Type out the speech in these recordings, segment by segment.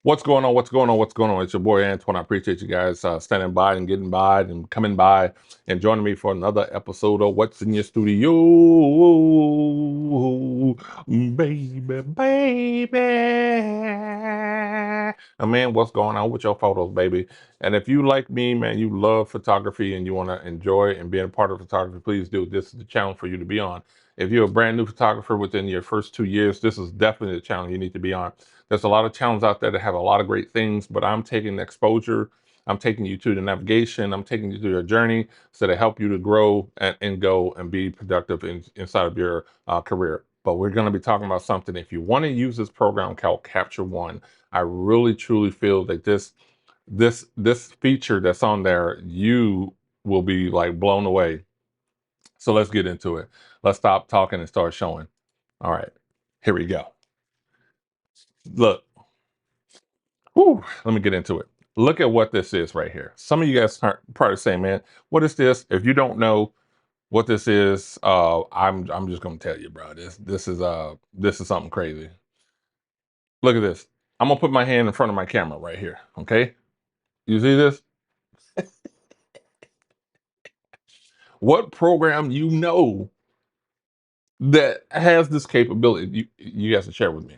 What's going on? What's going on? What's going on? It's your boy Antwyone. I appreciate you guys standing by and getting by and coming by and joining me for another episode of What's in Your Studio, baby, baby. Man, what's going on with your photos, baby? And if you like me, man, you love photography and you want to enjoy and be a part of photography, please do. This is the channel for you to be on. If you're a brand new photographer within your first 2 years, this is definitely the channel you need to be on. There's a lot of channels out there that have a lot of great things, but I'm taking the exposure. I'm taking you to the navigation. I'm taking you through your journey so to help you to grow and go and be productive inside of your career. But we're going to be talking about something. If you want to use this program called Capture One, I really truly feel that this feature that's on there, you will be like blown away. So let's get into it. Let's stop talking and start showing. All right, here we go. Look. Whew, let me get into it. Look at what this is right here. Some of you guys are probably saying, "Man, what is this?" If you don't know what this is, I'm just gonna tell you, bro. This is something crazy. Look at this. I'm gonna put my hand in front of my camera right here. Okay, you see this? What program that has this capability? You guys can share with me.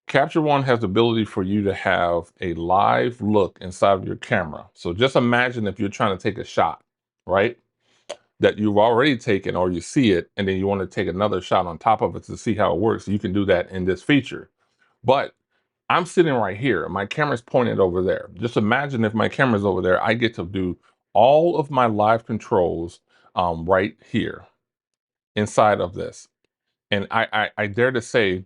Capture One has the ability for you to have a live look inside of your camera. So just imagine if you're trying to take a shot, right? That you've already taken or you see it and then you want to take another shot on top of it to see how it works, you can do that in this feature. But I'm sitting right here, my camera's pointed over there. Just imagine if my camera's over there, I get to do all of my live controls right here inside of this. And I dare to say,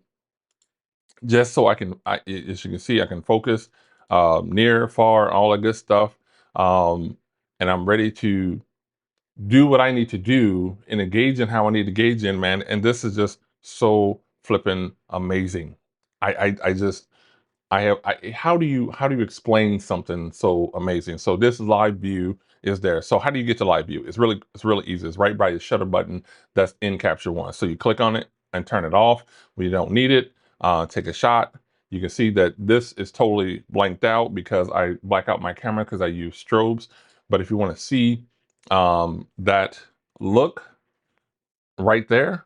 just so as you can see, I can focus near, far, all that good stuff. Um, and I'm ready to do what I need to do and engage in how I need to engage in, man. And this is just so flipping amazing. I just I have how do you explain something so amazing? So this live view is there. So how do you get to live view? It's really easy. It's right by the shutter button that's in Capture One. So you click on it and turn it off when you don't need it. Take a shot. You can see that this is totally blanked out because I black out my camera because I use strobes. But if you want to see that look right there,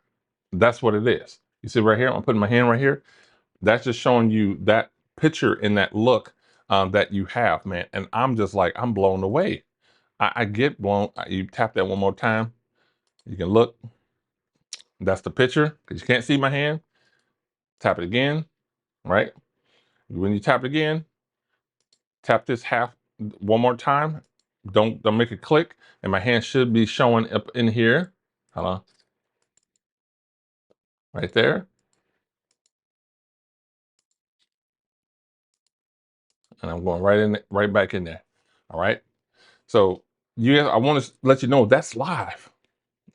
that's what it is. You see right here, I'm putting my hand right here. That's just showing you that picture in that look that you have, man. And I'm just like, I'm blown away. I get blown. You tap that one more time. You can look. That's the picture because you can't see my hand. Tap it again, right? When you tap it again, tap this half one more time. Don't make it click. And my hand should be showing up in here. Hold on, right there. And I'm going right back in there. All right. So I want to let you know that's live.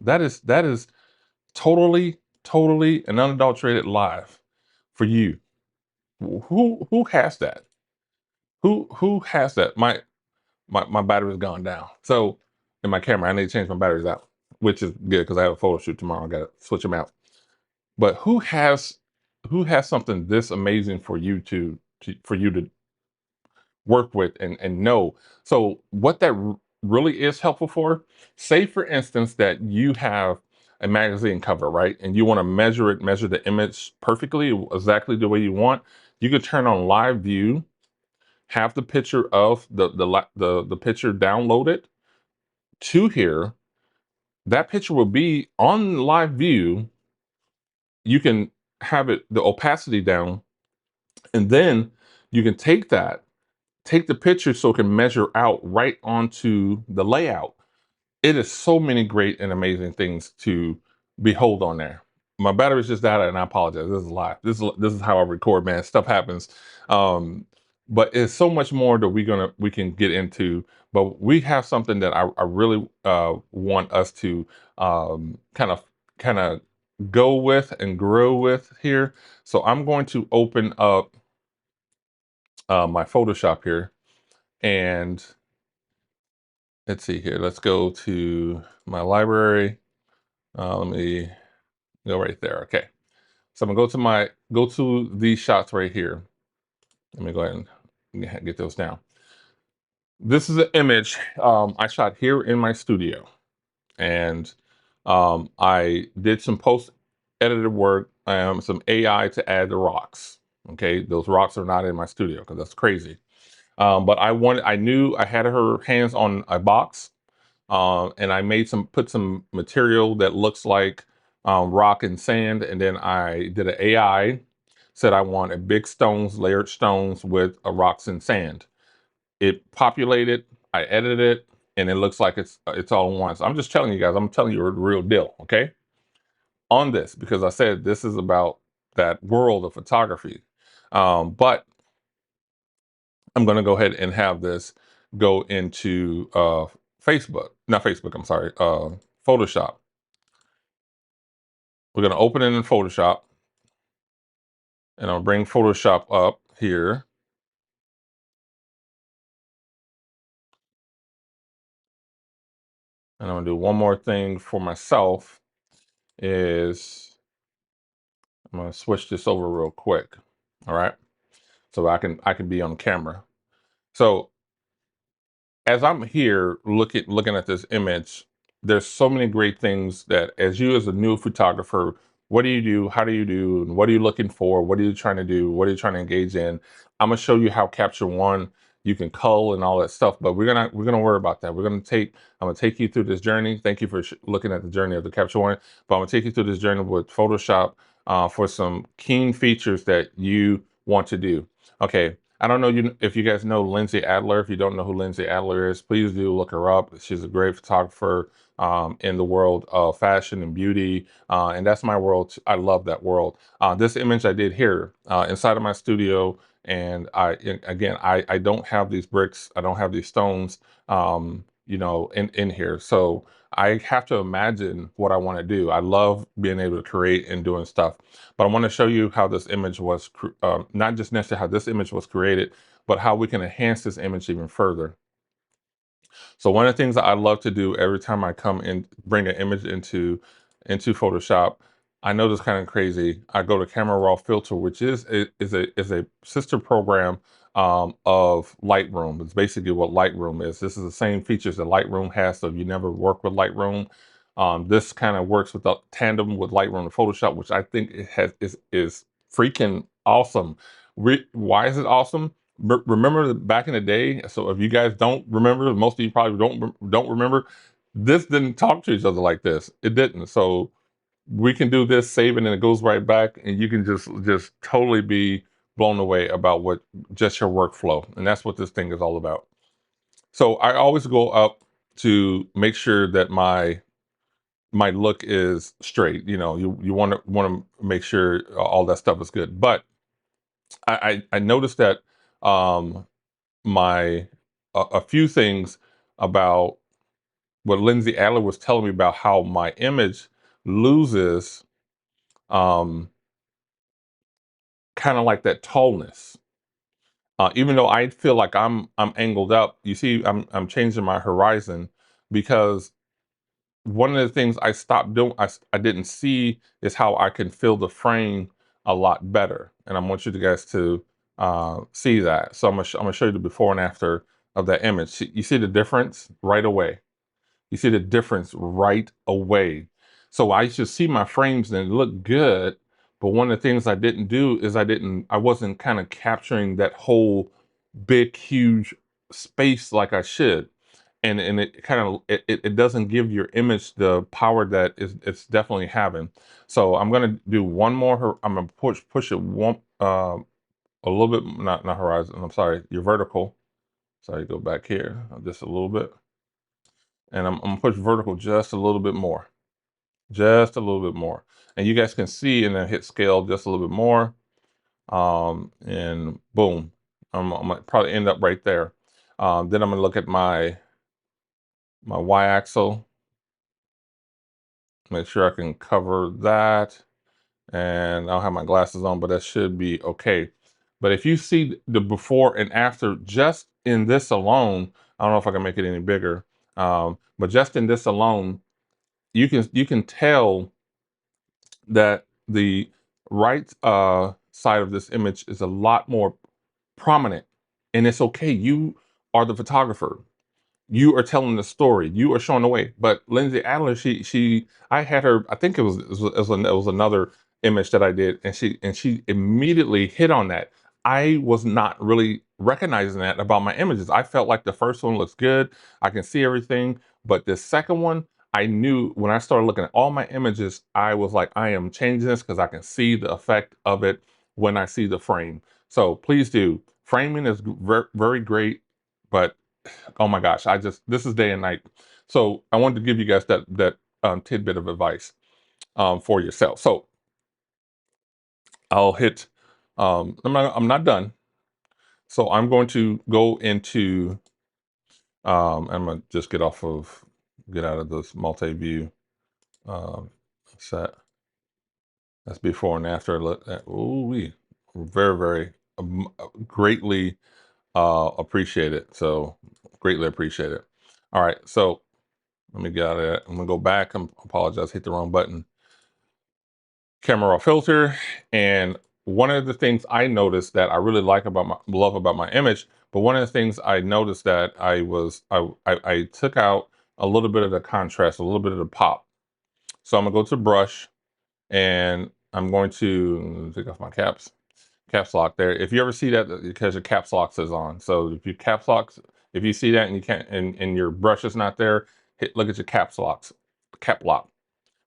That is totally and unadulterated live for you. Who has that? Who has that? My battery's gone down. So in my camera, I need to change my batteries out, which is good because I have a photo shoot tomorrow. I got to switch them out. But who has something this amazing for you for you to work with and know. So what that really is helpful for, say for instance that you have a magazine cover, right? And you want to measure the image perfectly, exactly the way you want. You could turn on live view, have the picture of the picture downloaded to here. That picture will be on live view. You can have it the opacity down, and then you can take the picture so it can measure out right onto the layout. It is so many great and amazing things to behold on there. My battery's just died and I apologize. This is live. This is how I record, man. Stuff happens. Um, but it's so much more that we can get into. But we have something that I really want us to kind of go with and grow with here. So I'm going to open up my Photoshop here and let's see here. Let's go to my library. Let me go right there. Okay. So I'm gonna go to these shots right here. Let me go ahead and get those down. This is an image I shot here in my studio, and I did some post edited work, some AI to add the rocks. Okay, those rocks are not in my studio because that's crazy. But I knew I had her hands on a box, and I put some material that looks like rock and sand, and then I did an AI. Said I want a big stones, layered stones with a rocks and sand. It populated. I edited it, and it looks like it's all in one. So I'm just telling you guys. I'm telling you the real deal. Okay, on this because I said this is about that world of photography. But I'm going to go ahead and have this go into Facebook, not Facebook. I'm sorry, Photoshop. We're going to open it in Photoshop, and I'll bring Photoshop up here. And I'm going to do one more thing for myself. Is I'm going to switch this over real quick. All right, so I can be on camera. So as I'm here looking at this image, there's so many great things that as you as a new photographer, what do you do? How do you do? And what are you looking for? What are you trying to do? What are you trying to engage in? I'm gonna show you how Capture One you can cull and all that stuff, but we're gonna worry about that. I'm gonna take you through this journey. Thank you for looking at the journey of the Capture One, but I'm gonna take you through this journey with Photoshop for some keen features that you want to do. Okay, I don't know if you guys know Lindsay Adler. If you don't know who Lindsay Adler is, please do look her up. She's a great photographer in the world of fashion and beauty, and that's my world. I love that world. This image I did here inside of my studio, and I don't have these bricks. I don't have these stones. In here. So I have to imagine what I want to do. I love being able to create and doing stuff. But I want to show you how this image was, not just necessarily how this image was created, but how we can enhance this image even further. So one of the things that I love to do every time I come in, bring an image into Photoshop, I know this kind of crazy. I go to Camera Raw Filter, which is a sister program of Lightroom. It's basically what Lightroom is. This is the same features that Lightroom has. So if you never work with Lightroom, this kind of works with the tandem with Lightroom and Photoshop, which I think it has is freaking awesome. Why is it awesome? Remember back in the day, so if you guys don't remember, most of you probably don't remember, this didn't talk to each other like this. It didn't. So we can do this, save it, and it goes right back, and you can just totally be blown away about what just your workflow. And that's what this thing is all about. So I always go up to make sure that my look is straight. You want to make sure all that stuff is good. But I noticed that um my a few things about what Lindsay Adler was telling me about how my image loses um, kind of like that tallness. Even though I feel like I'm angled up, you see, I'm changing my horizon because one of the things I stopped doing, I didn't see is how I can fill the frame a lot better, and I want you guys to see that. So I'm gonna show you the before and after of that image. You see the difference right away. You see the difference right away. So I used to see my frames and it looked good, but one of the things I didn't do is I wasn't kind of capturing that whole big, huge space like I should. And it kind of it doesn't give your image the power that it's definitely having. So I'm gonna do one more. I'm gonna push it one a little bit, not horizon. I'm sorry, your vertical. Sorry, go back here just a little bit, and I'm gonna push vertical just a little bit more, just a little bit more, and you guys can see, and then hit scale just a little bit more, and boom, I'm gonna probably end up right there. Then I'm gonna look at my y-axis, make sure I can cover that, and I don't have my glasses on, but that should be okay. But if you see the before and after just in this alone, I don't know if I can make it any bigger, but just in this alone, you can tell that the right side of this image is a lot more prominent, and it's okay. You are the photographer. You are telling the story. You are showing the way. But Lindsay Adler, I had her. I think it was another image that I did, and she immediately hit on that. I was not really recognizing that about my images. I felt like the first one looks good. I can see everything, but the second one, I knew when I started looking at all my images, I was like, I am changing this because I can see the effect of it when I see the frame. So please do. Framing is very, very great, but oh my gosh, this is day and night. So I wanted to give you guys that tidbit of advice for yourself. So I'll hit. I'm not done. So I'm going to go into. I'm gonna just get out of this multi-view um, set. That's before and after. Oh, we very very greatly appreciate it. So greatly appreciate it. All right, so let me get out of that. I'm gonna go back. I apologize, hit the wrong button. Camera raw filter. And one of the things I noticed that I really love about my image, but one of the things I noticed that I took out a little bit of the contrast, a little bit of the pop. So I'm gonna go to brush and I'm going to take off my caps lock there. If you ever see that, because your caps lock is on. So if you caps lock, if you see that and you can't, and your brush is not there, look at your cap lock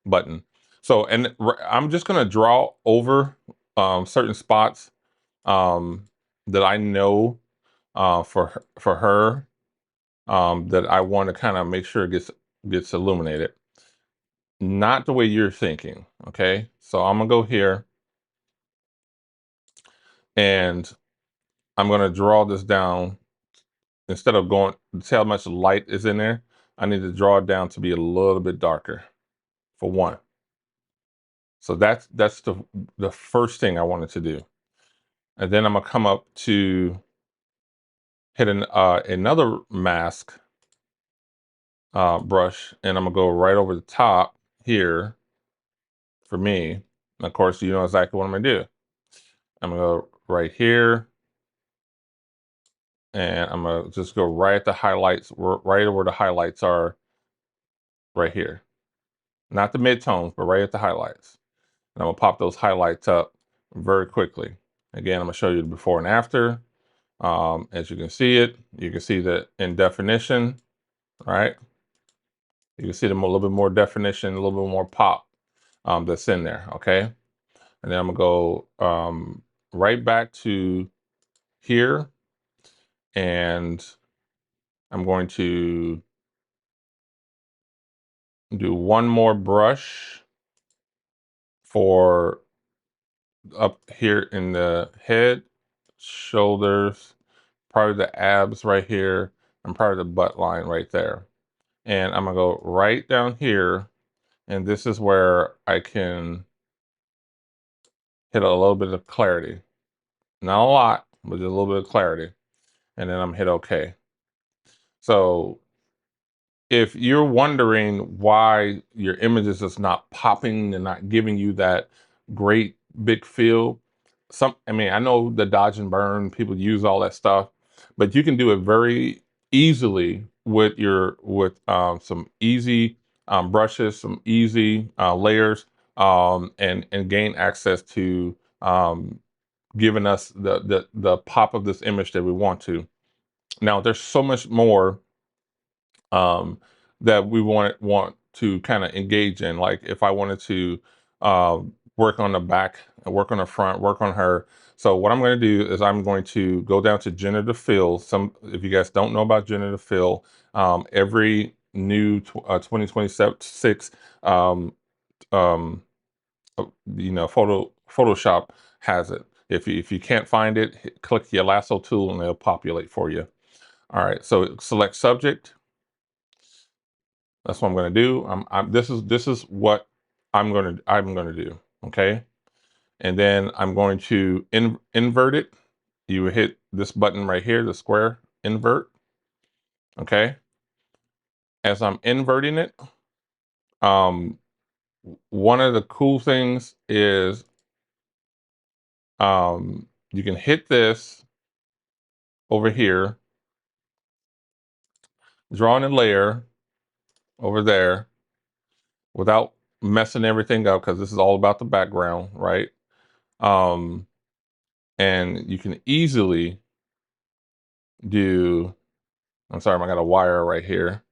button. So, and I'm just gonna draw over certain spots um, that I know for her that I want to kind of make sure it gets illuminated. Not the way you're thinking. Okay, so I'm gonna go here and I'm gonna draw this down. Instead of going, see how much light is in there, I need to draw it down to be a little bit darker for one. So that's the first thing I wanted to do. And then I'm gonna come up to hit another mask brush, and I'm gonna go right over the top here for me. And of course, you know exactly what I'm gonna do. I'm gonna go right here, and I'm gonna just go right at the highlights, right where the highlights are, right here. Not the midtones, but right at the highlights. And I'm gonna pop those highlights up very quickly. Again, I'm gonna show you the before and after. As you can see it, you can see that in definition, right? You can see them a little bit more definition, a little bit more pop that's in there, okay? And then I'm gonna go right back to here, and I'm going to do one more brush for up here in the head, shoulders, part of the abs right here, and part of the butt line right there. And I'm gonna go right down here, and this is where I can hit a little bit of clarity. Not a lot, but just a little bit of clarity. And then I'm hit OK. So if you're wondering why your image is just not popping and not giving you that great big feel, I mean, I know the dodge and burn, people use all that stuff, but you can do it very easily with some easy brushes, some easy layers, and gain access to giving us the pop of this image that we want to. Now, there's so much more um, that we want to kind of engage in. Like if I wanted to work on the back, work on the front, work on her. So what I'm going to do is I'm going to go down to generative fill. If you guys don't know about generative fill, every new 2026 um, um, Photoshop has it. If you can't find it, click your lasso tool and it'll populate for you. All right, so select subject. That's what I'm going to do. This is what I'm going to do. Okay, and then I'm going to invert it. You hit this button right here, the square invert. Okay, as I'm inverting it, um, one of the cool things is you can hit this over here, drawing a layer over there without messing everything up, because this is all about the background, right? Um, and you can easily do, I'm sorry, I got a wire right here.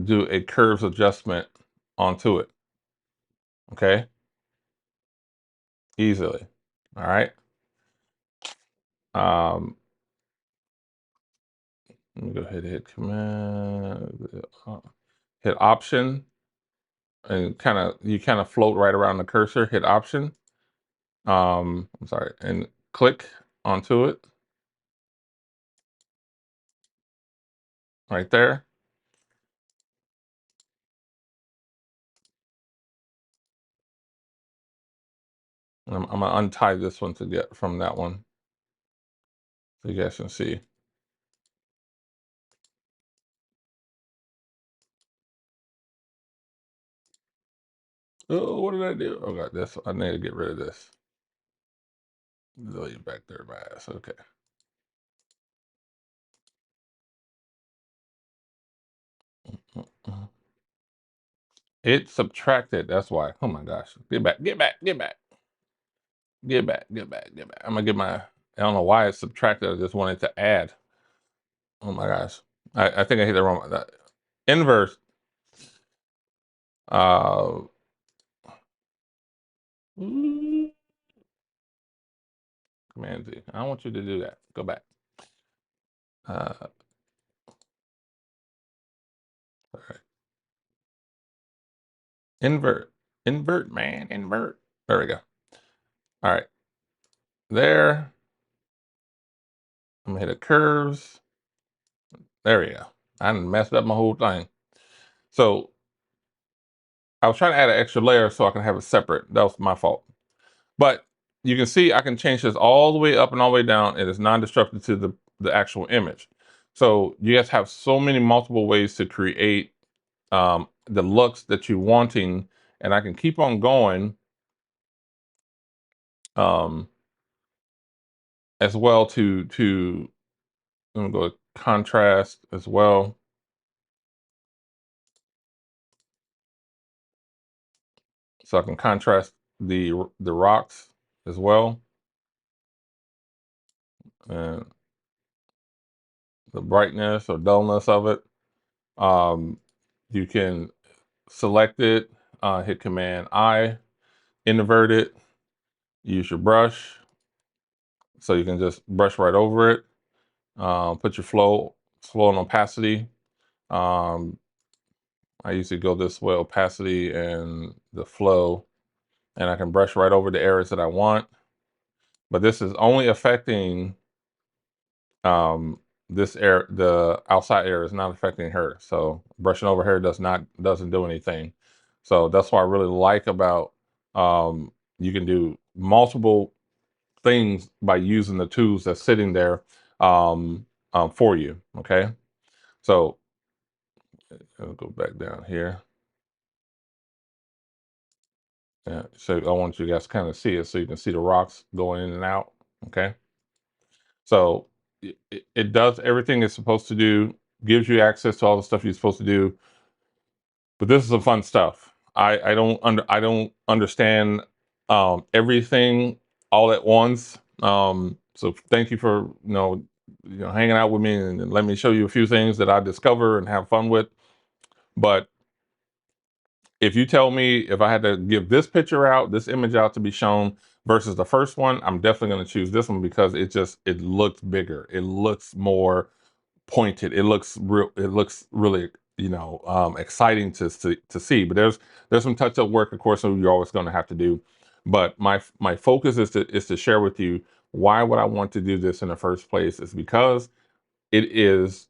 Do a curves adjustment onto it, okay? Easily, all right? Um, Let me go ahead and hit command, hit option, and you kind of float right around the cursor, hit option. I'm sorry, and click onto it right there. And I'm gonna untie this one to get from that one so you guys can see. Oh, what did I do? Oh god, this, I need to get rid of this. Delete back there, my ass. Okay. It subtracted. That's why. Oh my gosh. Get back. Get back. Get back. Get back. Get back. Get back. I'm gonna get my. I don't know why it subtracted. I just wanted to add. Oh my gosh. I think I hit the wrong. That inverse. Uh. Command Z. I don't want you to do that. Go back. Uh. All right. Invert. Invert, man. Invert. There we go. All right. There. I'm gonna hit a curves. There we go. I done messed up my whole thing. So I was trying to add an extra layer so I can have it separate. That was my fault. But you can see I can change this all the way up and all the way down. It is non-destructive to the actual image. So you guys have so many multiple ways to create the looks that you're wanting. And I can keep on going um, as well to I'm gonna go to contrast as well. So I can contrast the rocks as well. And the brightness or dullness of it. Um, you can select it, hit Command I, invert it, use your brush, so you can just brush right over it. Put your flow and opacity. Um, I usually go this way, opacity and the flow, and I can brush right over the areas that I want. But this is only affecting um, this air, the outside air is not affecting her. So brushing over her doesn't do anything. So that's what I really like about you can do multiple things by using the tools that's sitting there for you. Okay, so I'll go back down here. Yeah, so I want you guys to kind of see it so you can see the rocks going in and out. Okay, so it does everything it's supposed to do, gives you access to all the stuff you're supposed to do. But this is some fun stuff. I don't understand everything all at once. So thank you for hanging out with me and let me show you a few things that I discover and have fun with. But if you tell me if I had to give this picture out, this image out to be shown versus the first one, I'm definitely going to choose this one because it looks bigger. It looks more pointed. It looks real. It looks really exciting to see. But there's some touch up work, of course, that you're always going to have to do. But my focus is to share with you why would I want to do this in the first place is because it is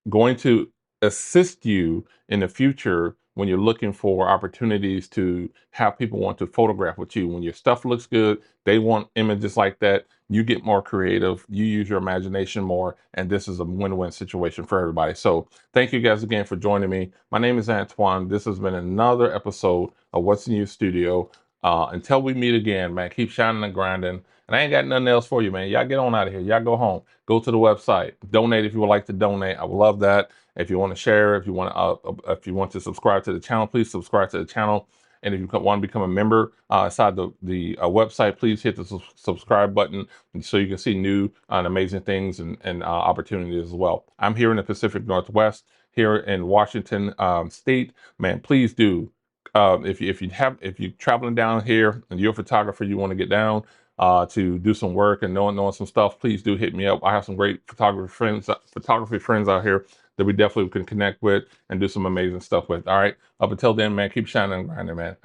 going to assist you in the future when you're looking for opportunities to have people want to photograph with you. When your stuff looks good, they want images like that. You get more creative, you use your imagination more, and this is a win-win situation for everybody. So thank you guys again for joining me. My name is Antwyone. This has been another episode of What's in Your Studio. Until we meet again, man, keep shining and grinding. And I ain't got nothing else for you, man. Y'all get on out of here. Y'all go home. Go to the website. Donate if you would like to donate. I would love that. If you want to share, if you want to subscribe to the channel, please subscribe to the channel. And if you want to become a member inside the website, please hit the subscribe button so you can see new and amazing things and opportunities as well. I'm here in the Pacific Northwest, here in Washington State. Man, please do. If you're traveling down here and you're a photographer, you want to get down to do some work and knowing some stuff, please do hit me up. I have some great photography friends out here that we definitely can connect with and do some amazing stuff with. All right. Up until then, man, keep shining and grinding, man.